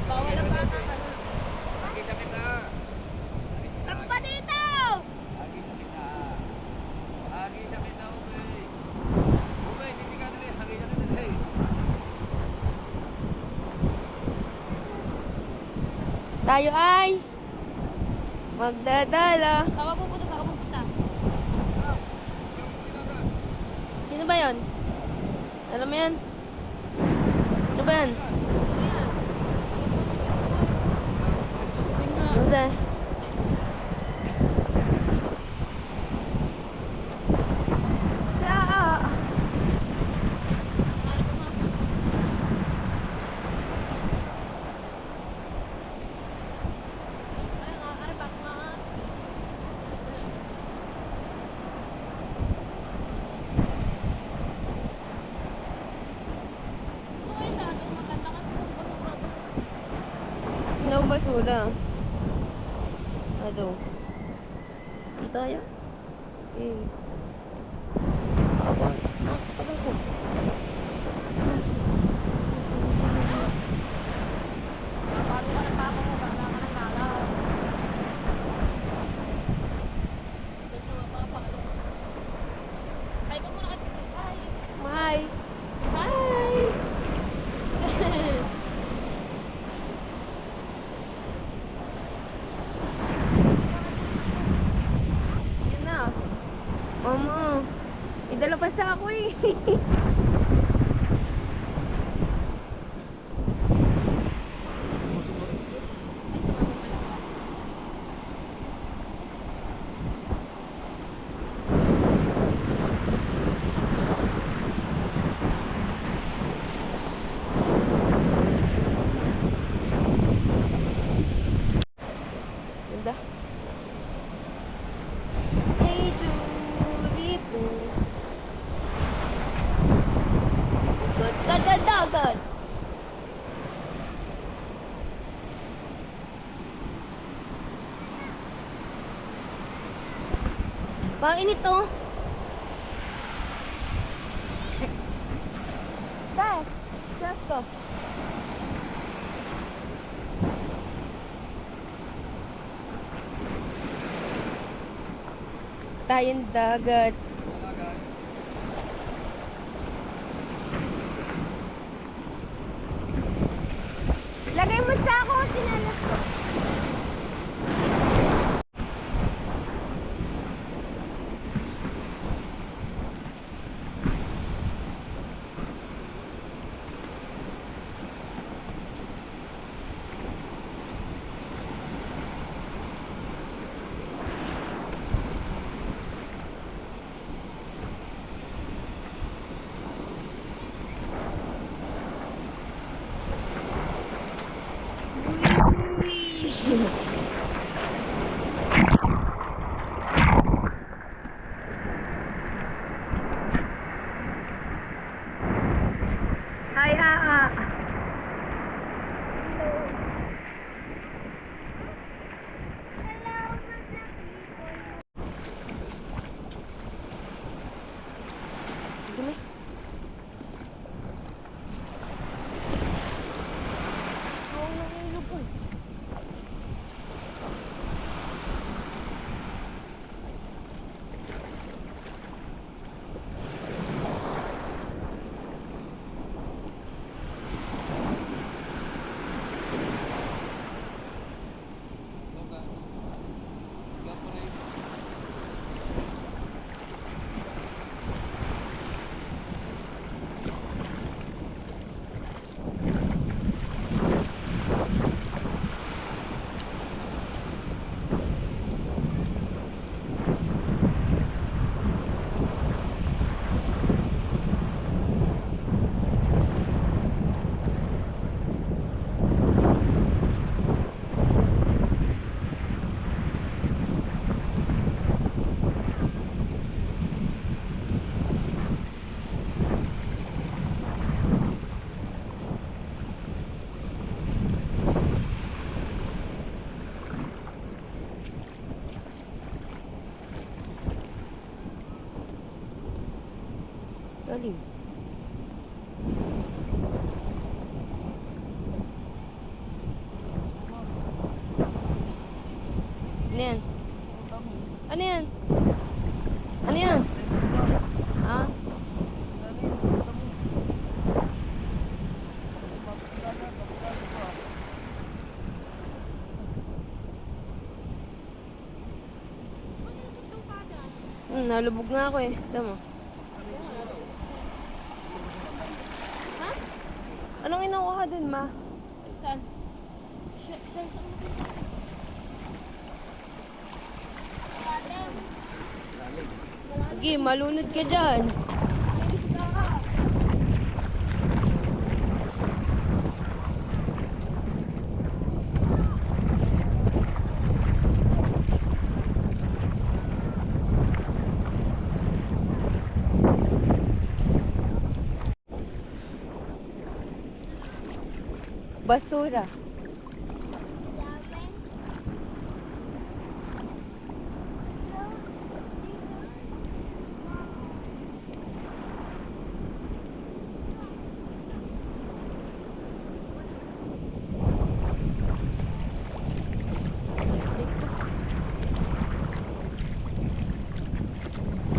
Bawal ang bata ka na. Lagi sa kita. Tagpa dito! Lagi sa kita. Lagi sa kita, okay. Okay, hindi ka dali. Lagi sa kita dali. Tayo ay magdadala. Saan ka pupunta? Saan ka pupunta? Sino ba yon? Alam mo yan? Ano ba yan? Ano ba? No basura. Aduh. Ito tayo. Abang. Abang ko. Hi. Hi. Yan na. Mama. Idala pa sa ako eh. Ganda. Hey Julie Boo. Good, good, good, good, good. Bang init to. Dad, let's go. Tayong dagat. Lagay mo sa ako, sinalas ko. Hi, Dumi. Galing. Ano yan? Ano yan? Ano yan? Ha? Nalubog nga ako eh. Tama. Ha? Anong inakuha dun, ma? Saan? Saan mo pinta? Sige, malunod ka dyan. Basura.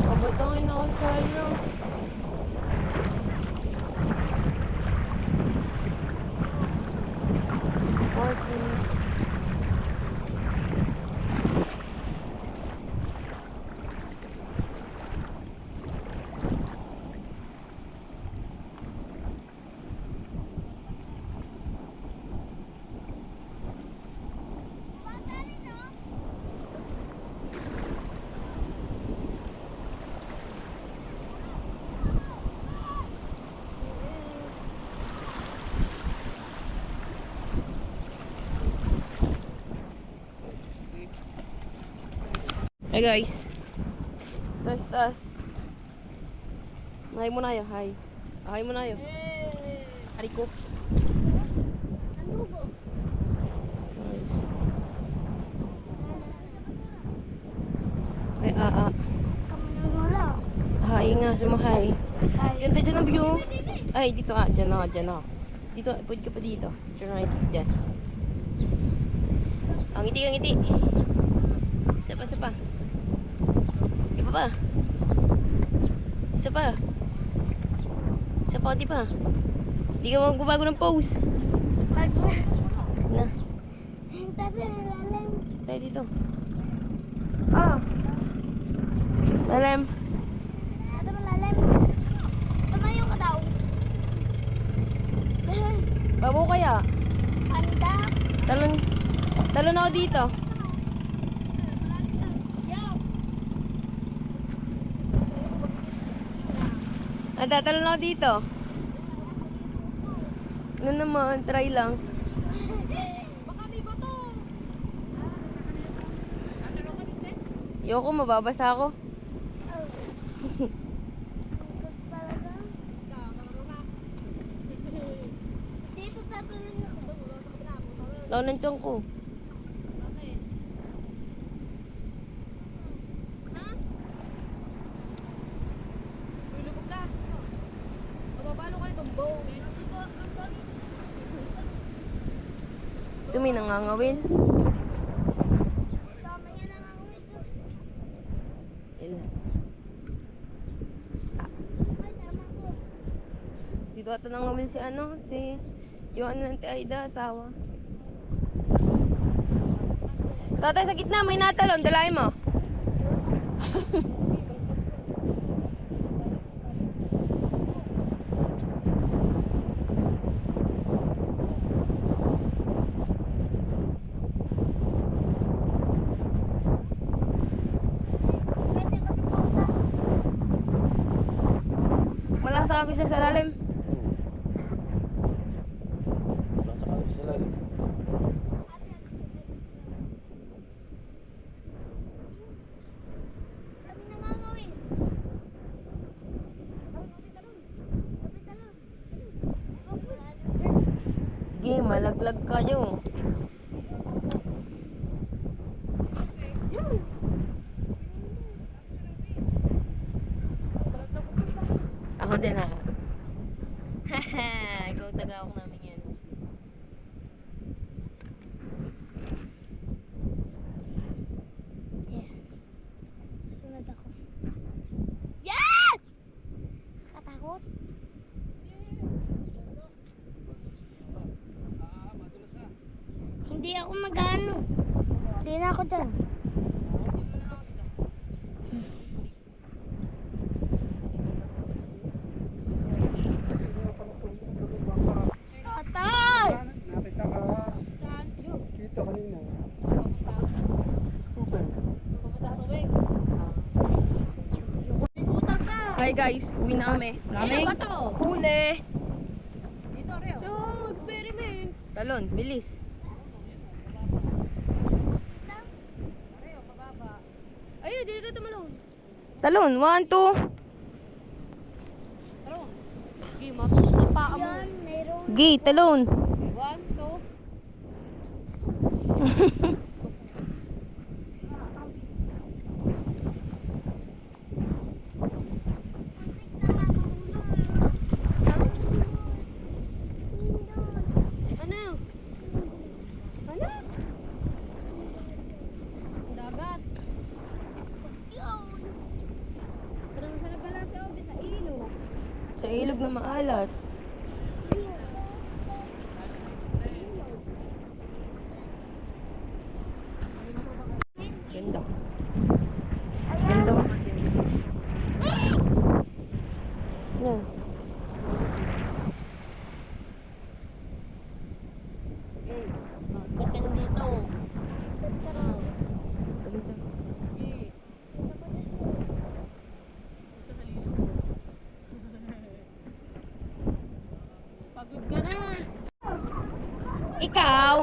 Pabutangin ako sa ano. Parkings. Hey guys. Tas. Hi muna kayo, hi. Hi muna kayo. Hari ko. Nice. Ay, Hi nga, sumahay. Ganda dyan ang view. Ay, dito dyan ako. Dito, pwede ka pa dito. Turn right, dyan. Ang ngiti. Isa pa. Iba pa. Isa pa, di pa. Di ka magbabago ng pose. Na. Tayo dito. Lalim. Tumayo ka daw. Babo kaya. Anda. Talon ako dito. Talon ako dito. Ano naman, try lang. Baka may bato. Yoko, mababasa ako. Dito tatulong ako. Lawan ng tiyan ko. Bakit? Ha? Lulubog ka. Mababalo ka nitong bow. Ito may nangangawin. Tama niya nangangawin ko. Ilan? Ay, tama ko. Dito ata nangawin si yung ano ng Aida, asawa. Tatay, sa gitna, may natalon. Dalahin mo. Malasa ako sa lalim. Kami nangangawin. Sige, malaglag kayo. Ako din ha. Haha, ikaw tagawak namin yan. Hindi ako mag-ano. Hindi na ako dyan. Patay! Nakita ka. Saan? Yun. Kita kanina. Pupunta. Scooper. Pupunta ka tubig. Ikutan ka. Hi guys, uwi na kami. Ano ba to? Huli. Dito, Reo. So, experiment. Talon, bilis. Reo, pababa. Ayun, dito tumalon. Talon, 1, 2. Taro. Okay, matusok ang paa mo. Yan, meron. Gay, talon. Okay, 1, 2. Ano? Ano? Dagat. Parang sa nagala si Obi sa ilog. Sa ilog na maalat. Ganda. Ganda. Yan. Ba't ka nandito? Ganda. Pagod ka na. Ikaw?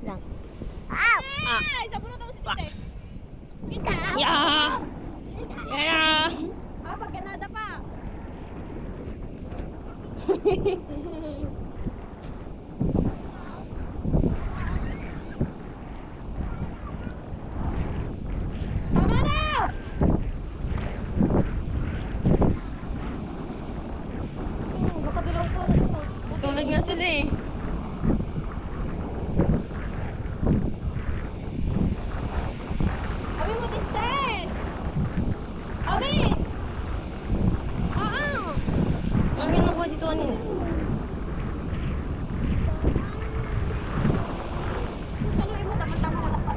Lang. Ay, sa bunot mo si Tistes. Ikaw. Yeah! Yeah! Ah, pag Canada pa. Tama na! Oh, nakadilaw po na siya. Tulad nga sila eh. Abi mo, Tistes! Abi! Ang kinukuha dito kanina. Saluhin mo, tama-tama ka lang pa.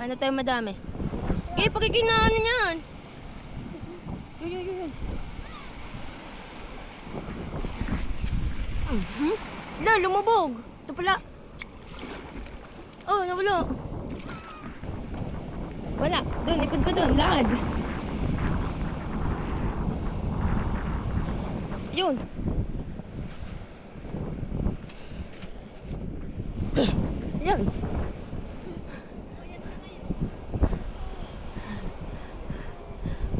Ano tayo madami? Okay, pagkikinaan niyan. Yun. La, lumubog. Ito pala. Oh, nawala. Wala. Doon, ipad pa doon. Lakad. Yun. Yan.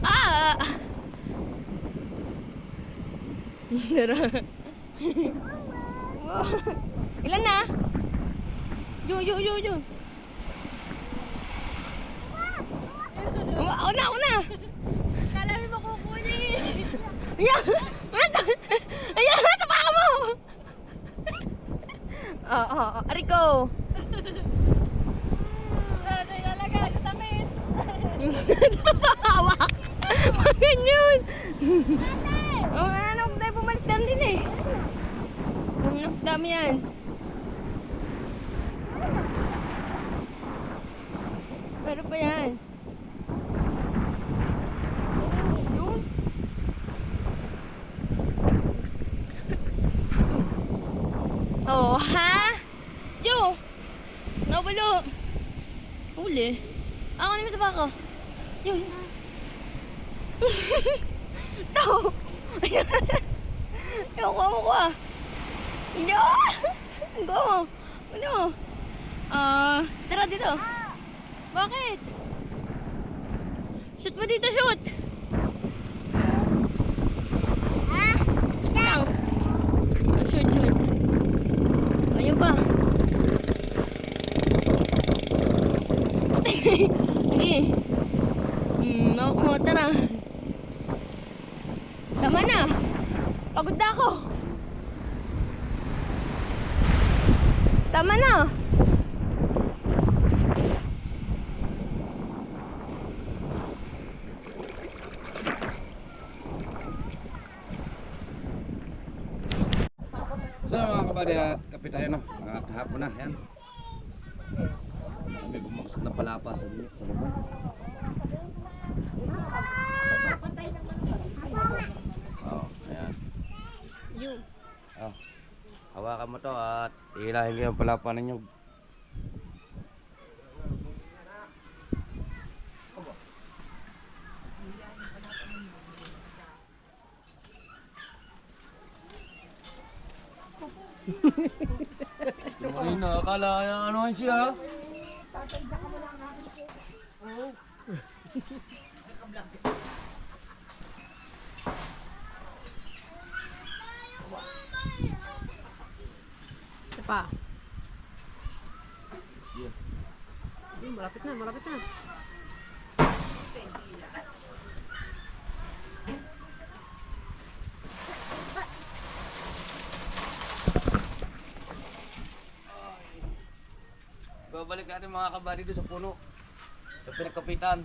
Ah! Tara. Ilan na? Yo. Una. Kala mo makukuha niya eh. Ayan! Ayan! Tapakan mo! Oo. Rico! Ano ilalagay? Katamit. Hawak! Ganyan! Ano? Tayo pumalik dam din eh. Dami yan. Meron pa yan. Yun. Oh, ha? Yo! Nawalo. Huli. Ako naman sa bako. Yun. Ito. Ayan. Ako. Yo! Go! Ano? Tara dito. Bakit? Shoot mo dito, shoot! Lang. Shoot. Ayun pa. Sige. Hawak mo, tara. Tama na. Pagod na ako. Tama na. So mga kabady at kape tayo no. At hapon na yan. May bumaksak na palapa sa baba. Oh, ayan. Yun. Oh. Hawakan mo to at ilahin ko yung palapa ninyo. Marina, akala ano siya? Isa pa. Malapit na, malapit na. Babalik natin mga kabady doon sa puno. Sa pinagkapitan.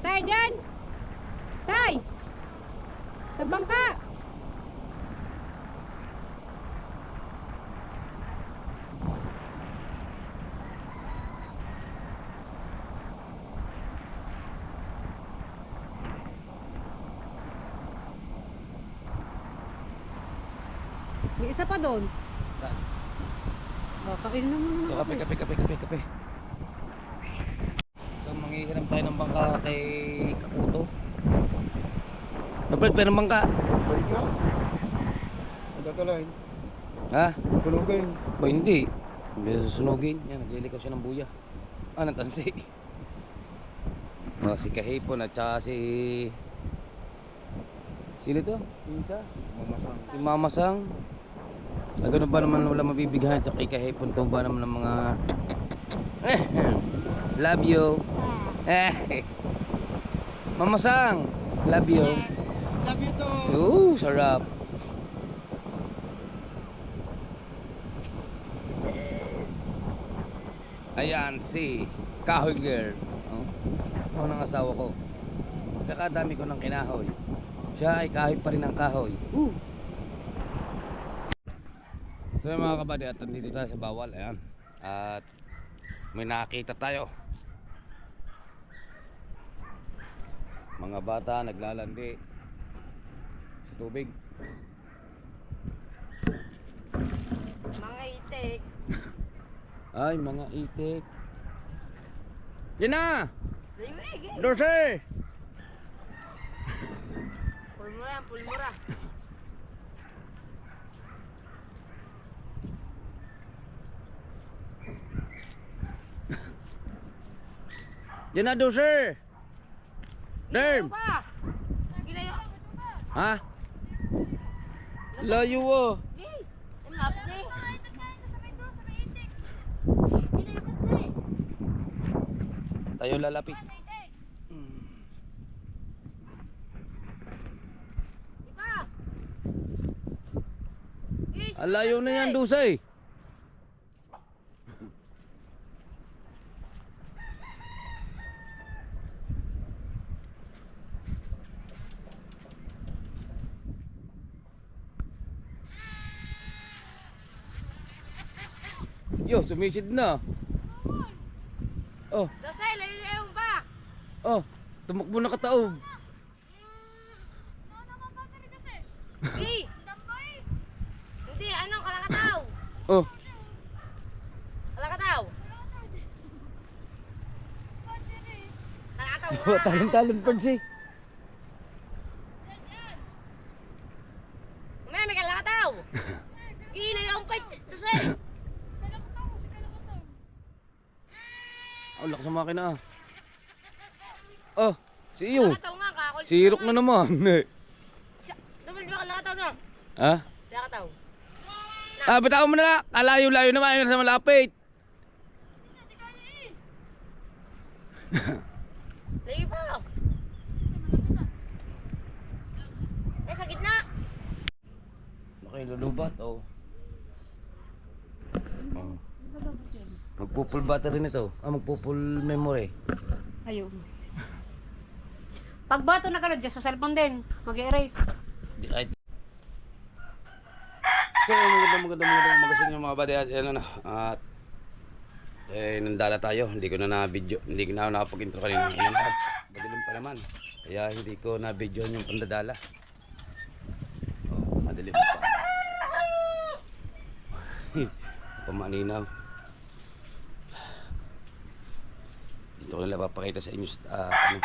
Tay, dyan! Tay! Sa bangka! May isa pa doon. Oh, kain na muna So, ng kape. So, manghihiram tayo ng bangka kay Kaputo. Napred, pero ng bangka. Balik ka? Magtatalain. Ha? Tulugin. Ba hindi. Hindi susunugin. Yan, naglilikaw siya ng buya. Ah, natansi. Oh, si Kahipon at saka si... Sino to? Isa? Mamasang. Si Mamasang. Na ganun ba naman wala mabibigyan ito kay Kahipon to ba naman ng mga... Love you. Mamasang. Love you. Love you too. Ooh, sarap. Ayan si Kahoy Girl. Oh. Ako ng asawa ko. Kakadami ko ng kinahoy. Siya ay kahoy pa rin ang kahoy. So yung mga kabady, at nandito tayo sa bawal. Ayan. At may nakita tayo. Mga bata naglalandi sa tubig. mga itik. Ay, mga itik. Yan na! Liwig! Dorse! Pulmura yan, pulmura. Yan na, Dorse! Derm! Pa! Gilayo. Ha? Layo oh! Ang lapit na eh. Tayo lalapit. Ang layo na yan, Dusay. Yo, sumisid na. Oh, Dasay, layo mo ba? oh, tumakbo na kataog. Hindi! Hindi, ano, kalakataw? Oh, Kalakataw? Kalakataw oh talon-talon pa siya. May kalakataw! Gila yung pa, Dasay! Oh, lakas sa makina ah. Oh, si iyo. Nakataw nga ka. Sirok na naman. Double di ba ka nakataw na? Ha? Nakataw. Bitawan mo na. Kalayo-layo naman. Ayun na sa malapit. Lagi pa. Sa gitna. Nakilulubat, oh. Oh. Magpo-full battery nito. Magpo-full memory. Ayun. Pag bato na ganun, just sa cellphone din. Mag-erase. So, magandang magasin yung mga buddy. At ano na. At nandala tayo. Hindi ko na na-video. Hindi ko na nakapag-intro kanina. Madilim pa naman. Kaya hindi ko na-video yung pandadala. Oh, madilim pa. Pamaninaw. Ito ko nila papakita sa inyo ano.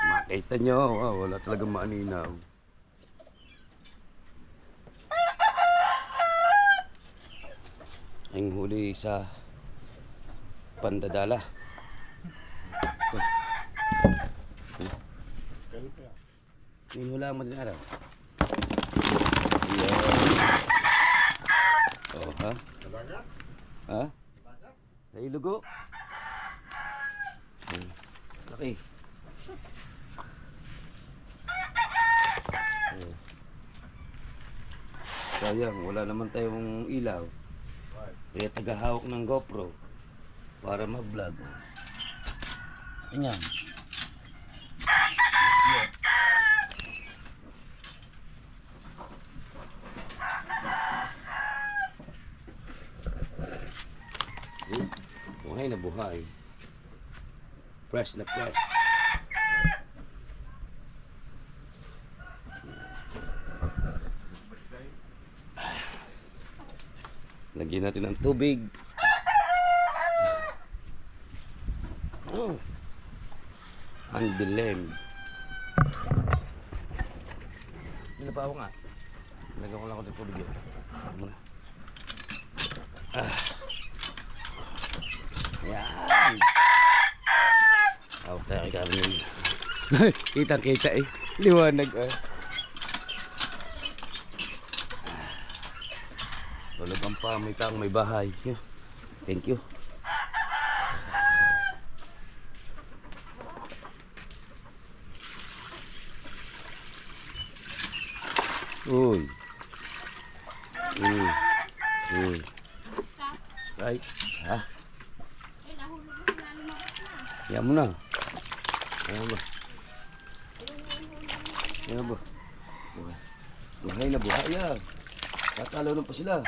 Makita nyo, wala talagang maaninaw. Ang huli sa pandadala. Yung hula mo din araw. Oh, ha? Ha? Sa ilugo? Laki. Sayang, wala naman tayong ilaw. Kaya tagahawak ng GoPro para mag-vlog. Ayan. Buhay na buhay. Press na press. Lagyan natin ng tubig. Oh. Ang dilim. Nilapaw nga. Lagyan ko lang ako ng tubig yun. Muna. Yan. Awak tayo kay Carmen. Kita eh. Liwanag Tulog ang pamitang may bahay. Thank you. Uy. Right. Ha? Yan mo na. Ayan ba? Ayan ba? Buhay na buhay yan. Tatalo pa sila.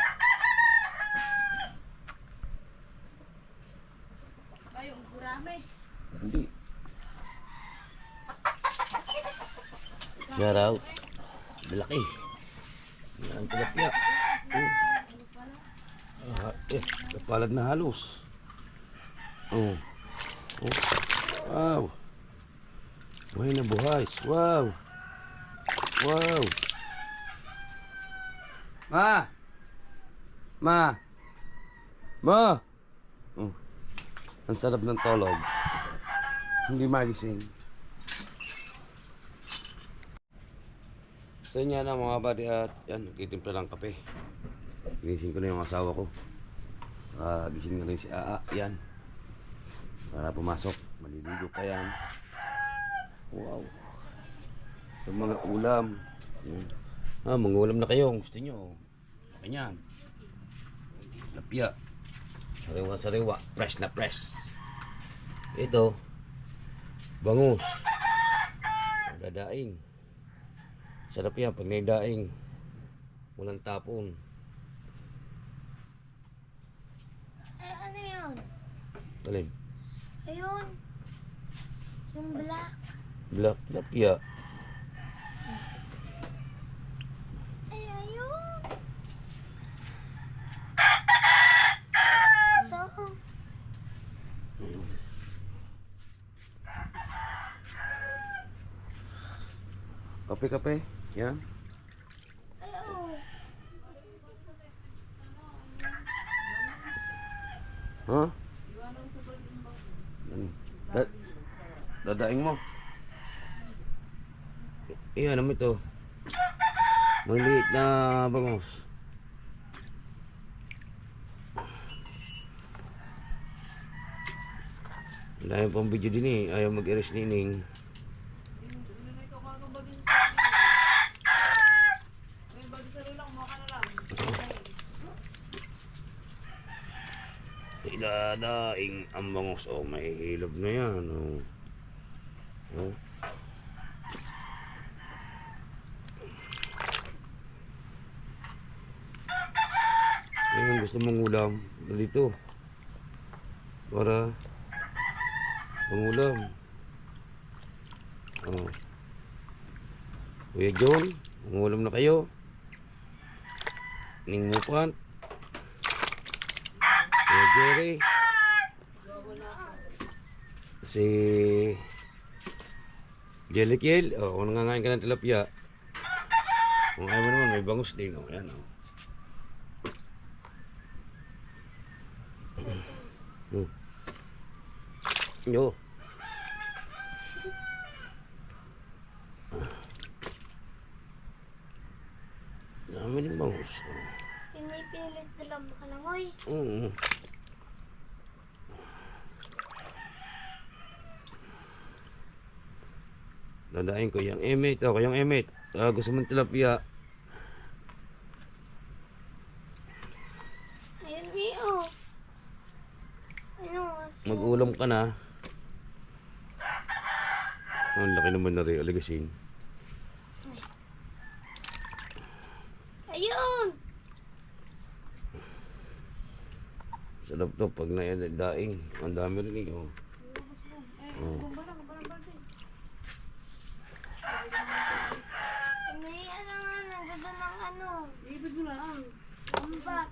Ayun, gurame. Hindi. Yan raw. Malaki. Yan ang tilapia. Kapalag na halos. Wow. Buhay na buhay. Wow. Wow. Ma. Ang sarap ng tolog. Hindi magising. So yun yan mga buddy at yan, nagtitimpla ng kape. Ginising ko na yung asawa ko. Gising na rin si Aa. Yan. Para pumasok. Maliligo pa yan. Wow. So mga ulam. Mga ulam na kayo. Gusto nyo. Ganyan. Lapya. Sariwa-sariwa. Fresh na fresh. Ito. Bangus. Dadaing. Sarap yan pag naidaing. Walang tapon. Ano yun? Talin. Ayun. Yung black. Black lapya. Ay, ayun. Ito. Kape-kape. Yan. Ayun. Ha? Ano? Dadaing mo. Iyan naman ito. Maliit na bangos. Dahil pang video din eh. Ayaw mag-erase ni Ning. Idadaing ang bangos. Oh, may hilog na yan. Oh. Oh. Ngayon gusto mong ulam. Dito. Para pangulam. Oh. Kuya John, pangulam na kayo. Ning Mupan. Kuya Jerry. Si Jelikiel. Oh, kung nangangain ka ng tilapia. Kung ayaw mo naman, may bangus din. Oh, yan, oh. Yo. Dami din bangus. Pinipilit nila makalangoy. Dadain ko yung emit. Ako yung emit. Gusto mong tilapia. Ayun niyo. Ano? Mag-ulam ka na. Ang laki naman na rin aligasin. Ayun! Sarap to pag daing. Ang dami rin eh. Oh. Oh. May ano nga, nagdada ng ano. Ibig mo lang. Ang bat.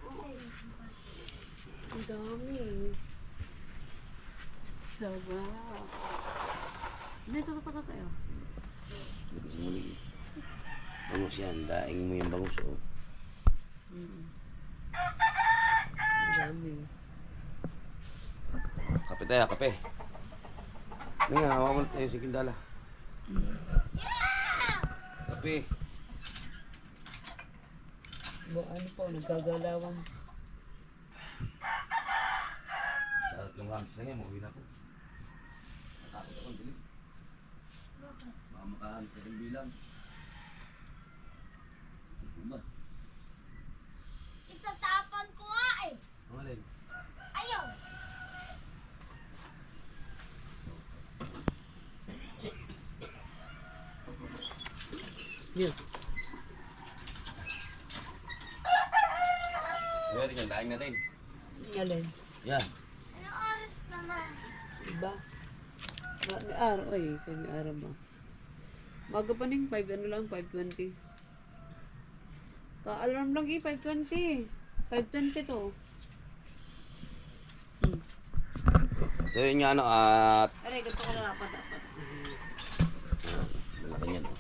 Ang dami. Sarap. Dito pa tayo. Gusto mo rin. Bangus yan. Daing mo yung bangus. Oh. Ang dami. Kape tayo, kape. Ano nga, hawa mo tayo si Kindala. Kape. Ano po, nagkagalawan. Sa tatlong hangis na yan, mauwi na ako. Natakot ako, dilim. Baka makahan ka rin bilang. Ito ba? Itatapan ko nga eh. Ang alin? Ayaw. Yun. Pwede yan, daing natin. Alin? Yan. Ano oras naman? Diba? May araw ay. May araw ba? Maga pa ning 5 ano lang, 5:20. Ka-alarm lang 5:20. 5:20 to. So yun nga ano, at Aray, ganito ka na dapat. malaki yan. Oh.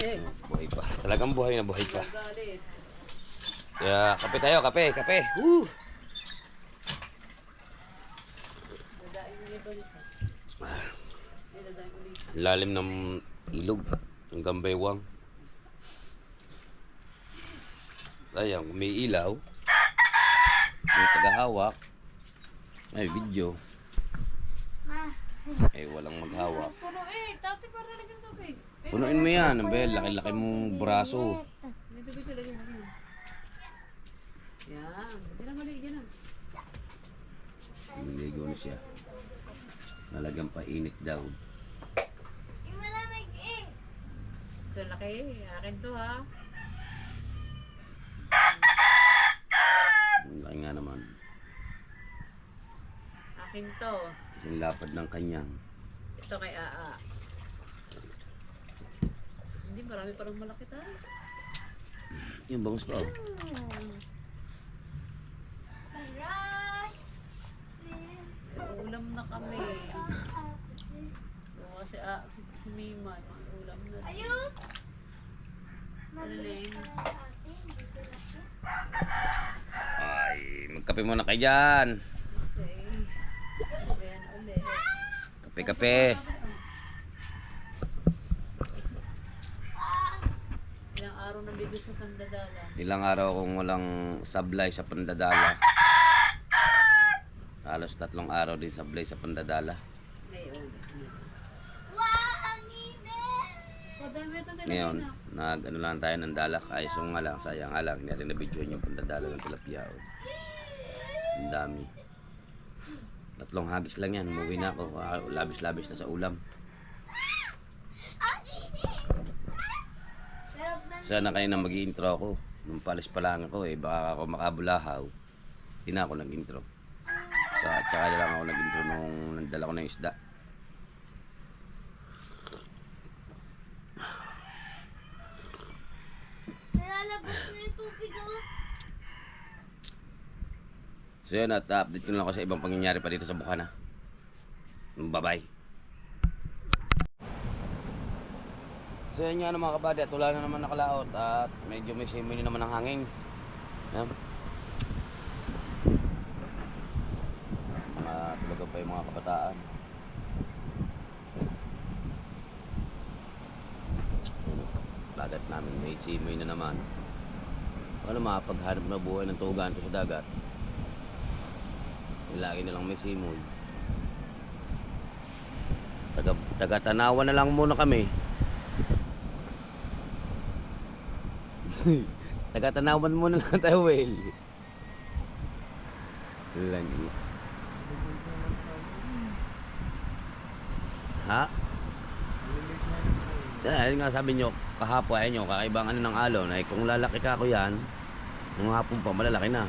Eh, Buhay pa. Talagang buhay na buhay pa. galit. Kaya kape tayo, kape, kape. Woo! Dadain niya ba dito? Dadain ulit. Lalim ng ilog. Ang gambaywang. Ayan, kung may ilaw. May tagahawak. May video. Ma. Eh, walang maghawak. Puno eh, dati para lagyan tubig. Punuin mo yan. Ang bel, laki-laki mong braso. Dito dito lagyan mo. Yan, hindi na mali dyan ah. Niligo na siya. Nalagyan pa init daw. Yung malamig eh. Ito laki, akin to ha. Ang laki nga naman. Akin to. Kasing lapad ng kanyang. Ito kay Aa. Hindi, marami parang malaki tayo. Yung bangus pa. Oh. Aray. Ulam na kami. So, kasi si Mima, mga ulam na. Ayun. Alin? Ay, magkape muna kayo dyan. Okay. Ayan ulit. Kape-kape. Ilang araw na bigo sa pandadala. Ilang araw akong walang sablay sa pandadala. Halos 3 araw din sablay sa pandadala. Ngayon. Wow, ang init! Madami ito na Ngayon, nag-ano lang tayo ng dalak. Ayos yung nga lang, sayang nga lang. Hindi natin na-videoan yung pandadala ng tilapia. Oh. Ang dami. 3 hagis lang yan. Umuwi na ako. Labis-labis na sa ulam. Ang init! Sarap na. Sana kayo na mag-i-intro ako. Nung palis pa lang ako baka ako makabulahaw. Hindi na ako nag-intro. Tsaka na lang ako nag-intro nung nandala ko ng isda. Nalalabas na yung tubig oh. So yun, at update ko na lang ako sa ibang pangyayari pa dito sa Bukana. Bye-bye. So yun nga mga kabady, at wala na naman nakalaot at medyo may simoy na naman ang hangin. Yan. Tulagan pa yung mga kabataan. Dagat namin may simoy na naman. Ano makapaghanap na buhay ng tugan to sa dagat. Lagi na lang may simoy. Taga-tanawan na lang muna kami. Taga-tanawan muna lang tayo, Will. Lang. Ha? Ayun nga sabi nyo, kahapon ayun nyo, kakaibang ano ng alon ay kung lalaki ka ako yan, nung hapon pa malalaki na.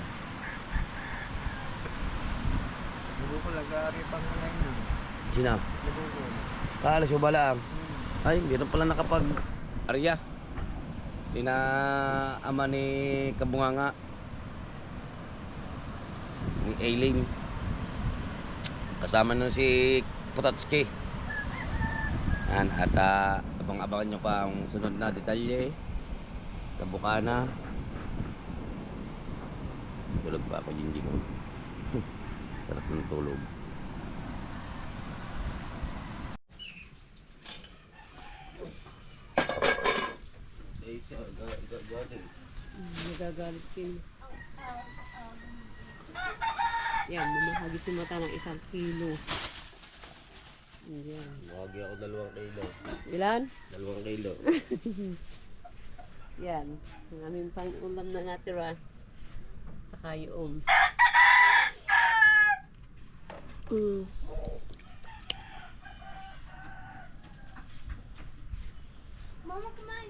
Lugo ko lagari pang ngayon. Sina? Lugo ko. Kalas yung balang. Ay, meron pala nakapag Arya. Sina ama ni Kabunganga. Ni Aileen. Kasama nun si Putatski. Yan, at abang-abangan nyo pa ang sunod na detalye sa Bukana. Tulog pa ako, Jinji ko. Sarap ng tulog. Nagagalit siya. Yan, mamahagi si mata ng 1 kilo. Yan. Mahagi ako 2 kilo. Ilan? 2 kilo. Yan. Ang aming pang-ulam na natira. Saka yung Mama, kumain